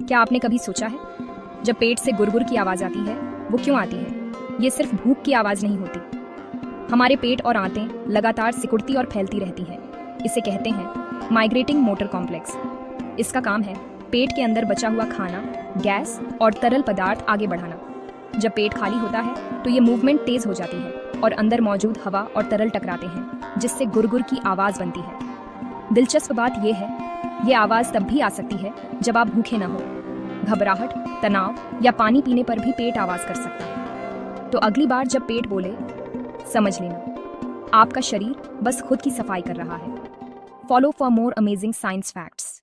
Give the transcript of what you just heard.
क्या आपने कभी सोचा है, जब पेट से गुरगुर की आवाज आती है, वो क्यों आती है? ये सिर्फ भूख की आवाज नहीं होती। हमारे पेट और आंतें लगातार सिकुड़ती और फैलती रहती हैं। इसे कहते हैं माइग्रेटिंग मोटर कॉम्प्लेक्स। इसका काम है पेट के अंदर बचा हुआ खाना, गैस और तरल पदार्थ आगे बढ़ाना। जब पेट खाली होता है तो ये मूवमेंट तेज हो जाती है और अंदर मौजूद हवा और तरल टकराते हैं, जिससे गुरगुर की आवाज बनती है। दिलचस्प बात यह है, ये आवाज तब भी आ सकती है जब आप भूखे ना हो। घबराहट, तनाव या पानी पीने पर भी पेट आवाज कर सकता है। तो अगली बार जब पेट बोले, समझ लेना आपका शरीर बस खुद की सफाई कर रहा है। Follow for more amazing science facts.